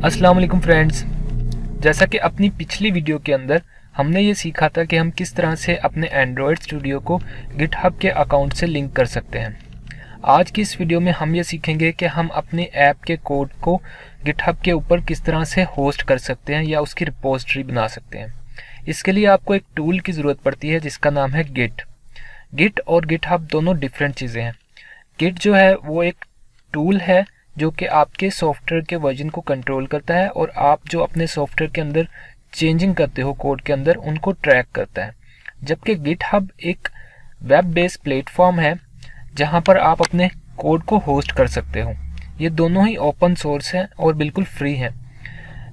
अस्सलाम वालेकुम फ्रेंड्स। जैसा कि अपनी पिछली वीडियो के अंदर हमने ये सीखा था कि हम किस तरह से अपने एंड्रॉयड स्टूडियो को गिटहब के अकाउंट से लिंक कर सकते हैं। आज की इस वीडियो में हम ये सीखेंगे कि हम अपने ऐप के कोड को गिटहब के ऊपर किस तरह से होस्ट कर सकते हैं या उसकी रिपोजिटरी बना सकते हैं। इसके लिए आपको एक टूल की ज़रूरत पड़ती है जिसका नाम है गिट। गिट और गिटहब दोनों डिफरेंट चीज़ें हैं। गिट जो है वो एक टूल है जो कि आपके सॉफ्टवेयर के वर्जन को कंट्रोल करता है और आप जो अपने सॉफ्टवेयर के अंदर चेंजिंग करते हो कोड के अंदर उनको ट्रैक करता है। जबकि गिटहब एक वेब बेस्ड प्लेटफॉर्म है जहां पर आप अपने कोड को होस्ट कर सकते हो। ये दोनों ही ओपन सोर्स हैं और बिल्कुल फ्री हैं।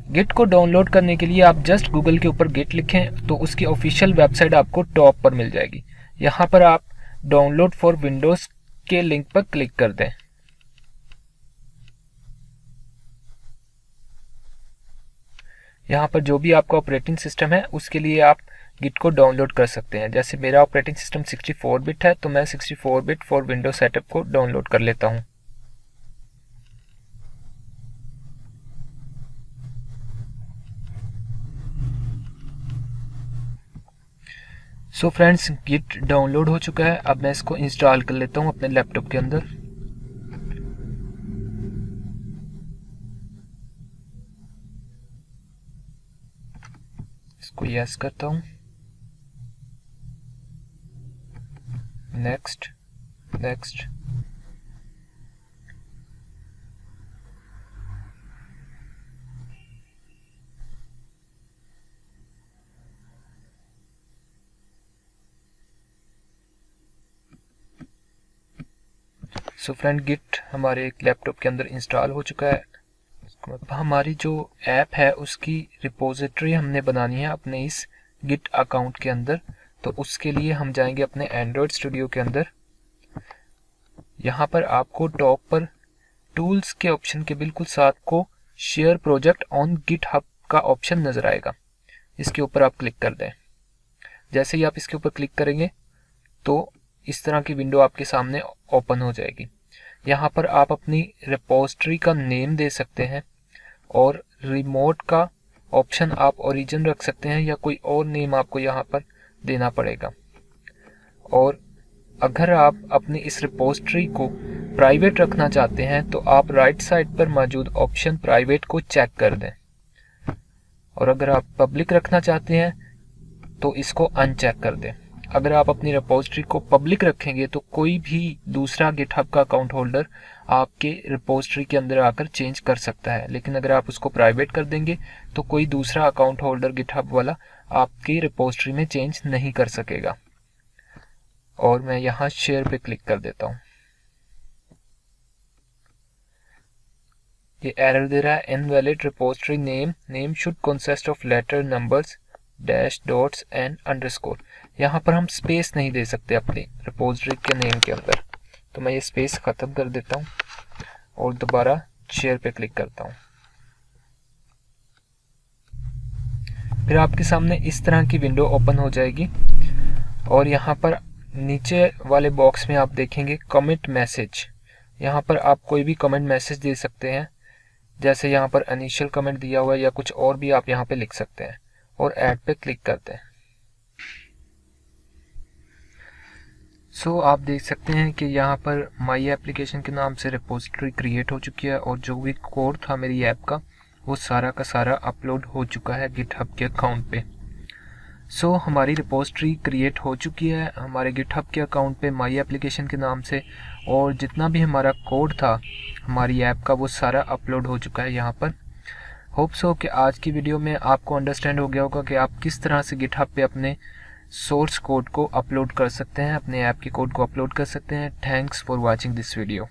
गिट को डाउनलोड करने के लिए आप जस्ट गूगल के ऊपर गिट लिखें तो उसकी ऑफिशियल वेबसाइट आपको टॉप पर मिल जाएगी। यहाँ पर आप डाउनलोड फॉर विंडोज़ के लिंक पर क्लिक कर दें। यहाँ पर जो भी आपका ऑपरेटिंग सिस्टम है उसके लिए आप गिट को डाउनलोड कर सकते हैं। जैसे मेरा ऑपरेटिंग सिस्टम 64 बिट है तो मैं 64 बिट फॉर विंडोज सेटअप को डाउनलोड कर लेता हूँ। सो फ्रेंड्स, गिट डाउनलोड हो चुका है। अब मैं इसको इंस्टॉल कर लेता हूँ अपने लैपटॉप के अंदर। इसको यस करता हूँ। Next next. So friend, git हमारे एक लैपटॉप के अंदर इंस्टॉल हो चुका है। हमारी जो ऐप है उसकी रिपोजिटरी हमने बनानी है अपने इस गिट अकाउंट के अंदर। तो उसके लिए हम जाएंगे अपने एंड्रॉयड स्टूडियो के अंदर। यहाँ पर आपको टॉप पर टूल्स के ऑप्शन के बिल्कुल साथ को शेयर प्रोजेक्ट ऑन गिटहब का ऑप्शन नजर आएगा। इसके ऊपर आप क्लिक कर दें। जैसे ही आप इसके ऊपर क्लिक करेंगे तो इस तरह की विंडो आपके सामने ओपन हो जाएगी। यहाँ पर आप अपनी रिपोजिटरी का नेम दे सकते हैं और रिमोट का ऑप्शन आप ओरिजिन रख सकते हैं या कोई और नेम आपको यहाँ पर देना पड़ेगा। और अगर आप अपनी इस रिपोजिटरी को प्राइवेट रखना चाहते हैं तो आप राइट साइड पर मौजूद ऑप्शन प्राइवेट को चेक कर दें। और अगर आप पब्लिक रखना चाहते हैं तो इसको अनचेक कर दें। अगर आप अपनी रिपोजिटरी को पब्लिक रखेंगे तो कोई भी दूसरा गिटहब का अकाउंट होल्डर आपके रिपोजिटरी के अंदर आकर चेंज कर सकता है, लेकिन अगर आप उसको प्राइवेट कर देंगे तो कोई दूसरा अकाउंट होल्डर गिटहब वाला आपकी रिपोजिटरी में चेंज नहीं कर सकेगा। और मैं यहाँ शेयर पे क्लिक कर देता हूँ। ये एरर दे रहा है, invalid repository name should consist of letter, numbers, dash, dots and underscore. यहाँ पर हम स्पेस नहीं दे सकते अपनी रिपोजिटरी के नेम के अंदर, तो मैं ये स्पेस खत्म कर देता हूँ और दोबारा शेयर पे क्लिक करता हूँ। फिर आपके सामने इस तरह की विंडो ओपन हो जाएगी और यहाँ पर नीचे वाले बॉक्स में आप देखेंगे कमेंट मैसेज। यहाँ पर आप कोई भी कमेंट मैसेज दे सकते हैं। जैसे यहाँ पर इनिशियल कमेंट दिया हुआ है या कुछ और भी आप यहाँ पे लिख सकते हैं और ऐड पे क्लिक करते हैं। सो आप देख सकते हैं कि यहाँ पर माई एप्लीकेशन के नाम से रिपोजिटरी क्रिएट हो चुकी है और जो भी कोड था मेरी ऐप का वो सारा का सारा अपलोड हो चुका है गिटहब के अकाउंट पे। सो हमारी रिपोजिटरी क्रिएट हो चुकी है हमारे गिटहब के अकाउंट पे माई एप्लीकेशन के नाम से, और जितना भी हमारा कोड था हमारी ऐप का वो सारा अपलोड हो चुका है यहाँ पर। होप सो कि आज की वीडियो में आपको अंडरस्टैंड हो गया होगा कि आप किस तरह से गिटहब पे अपने सोर्स कोड को अपलोड कर सकते हैं, अपने ऐप के कोड को अपलोड कर सकते हैं। Thanks for watching this video.